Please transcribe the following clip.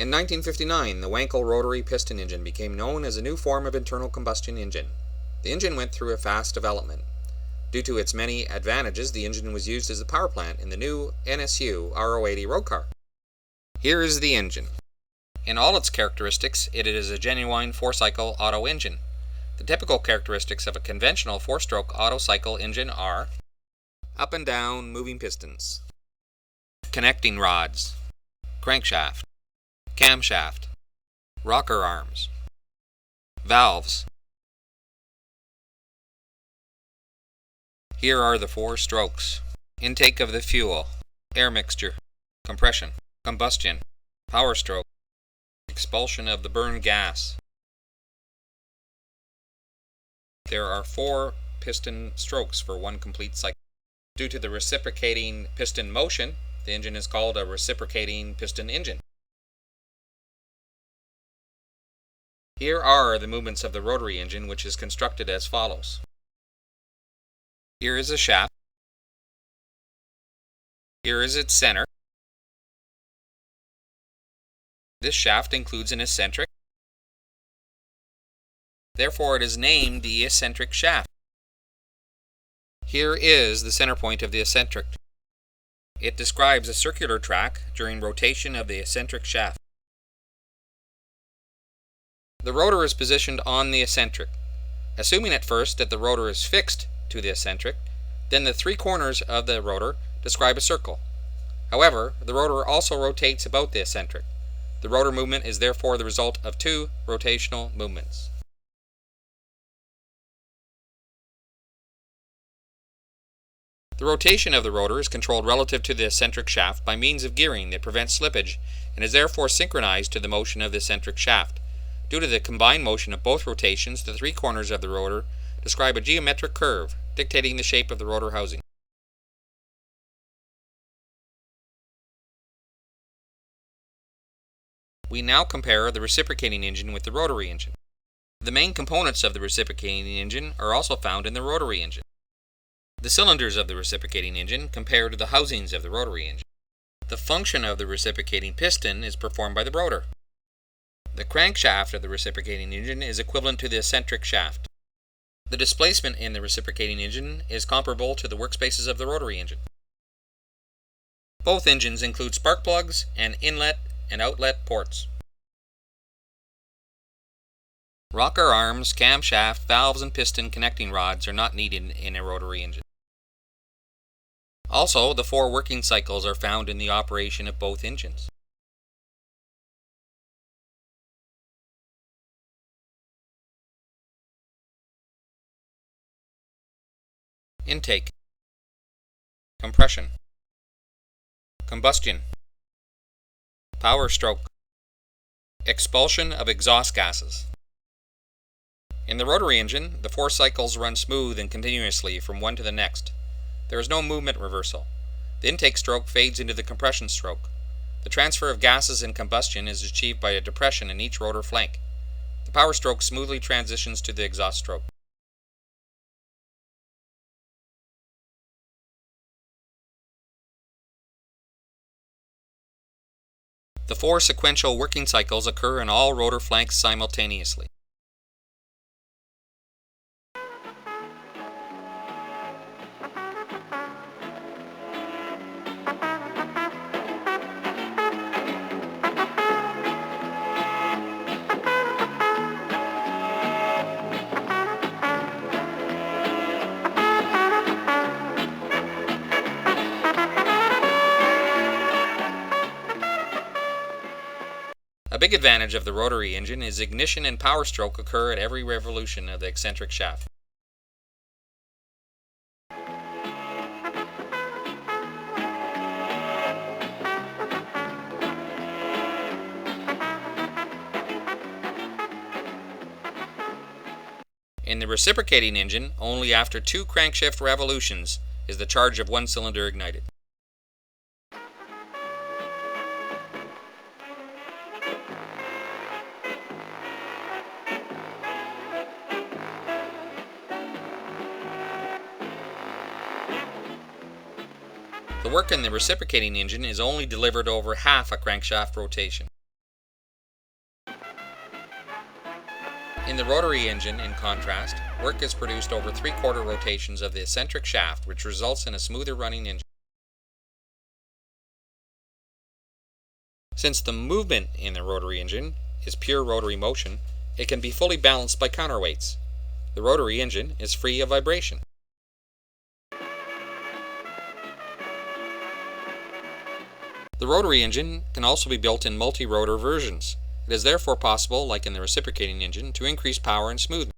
In 1959, the Wankel rotary piston engine became known as a new form of internal combustion engine. The engine went through a fast development. Due to its many advantages, the engine was used as a power plant in the new NSU RO road car. Here is the engine. In all its characteristics, it is a genuine four-cycle Otto engine. The typical characteristics of a conventional four-stroke Otto cycle engine are up and down moving pistons, connecting rods, crankshaft, camshaft, rocker arms, valves. Here are the four strokes: intake of the fuel, air mixture, compression, combustion, power stroke, expulsion of the burned gas. There are 4 piston strokes for one complete cycle. Due to the reciprocating piston motion, the engine is called a reciprocating piston engine. Here are the movements of the rotary engine, which is constructed as follows. Here is a shaft. Here is its center. This shaft includes an eccentric. Therefore, it is named the eccentric shaft. Here is the center point of the eccentric. It describes a circular track during rotation of the eccentric shaft. The rotor is positioned on the eccentric. Assuming at first that the rotor is fixed to the eccentric, then the 3 corners of the rotor describe a circle. However, the rotor also rotates about the eccentric. The rotor movement is therefore the result of 2 rotational movements. The rotation of the rotor is controlled relative to the eccentric shaft by means of gearing that prevents slippage and is therefore synchronized to the motion of the eccentric shaft. Due to the combined motion of both rotations, the 3 corners of the rotor describe a geometric curve, dictating the shape of the rotor housing. We now compare the reciprocating engine with the rotary engine. The main components of the reciprocating engine are also found in the rotary engine. The cylinders of the reciprocating engine compare to the housings of the rotary engine. The function of the reciprocating piston is performed by the rotor. The crankshaft of the reciprocating engine is equivalent to the eccentric shaft. The displacement in the reciprocating engine is comparable to the workspaces of the rotary engine. Both engines include spark plugs and inlet and outlet ports. Rocker arms, camshaft, valves, and piston connecting rods are not needed in a rotary engine. Also, the 4 working cycles are found in the operation of both engines. Intake, compression, combustion, power stroke, expulsion of exhaust gases. In the rotary engine, the 4 cycles run smooth and continuously from one to the next. There is no movement reversal. The intake stroke fades into the compression stroke. The transfer of gases in combustion is achieved by a depression in each rotor flank. The power stroke smoothly transitions to the exhaust stroke. The 4 sequential working cycles occur in all rotor flanks simultaneously. A big advantage of the rotary engine is ignition and power stroke occur at every revolution of the eccentric shaft. In the reciprocating engine, only after 2 crankshaft revolutions is the charge of one cylinder ignited. The work in the reciprocating engine is only delivered over half a crankshaft rotation. In the rotary engine, in contrast, work is produced over 3/4 rotations of the eccentric shaft, which results in a smoother running engine. Since the movement in the rotary engine is pure rotary motion, it can be fully balanced by counterweights. The rotary engine is free of vibration. The rotary engine can also be built in multi-rotor versions. It is therefore possible, like in the reciprocating engine, to increase power and smoothness.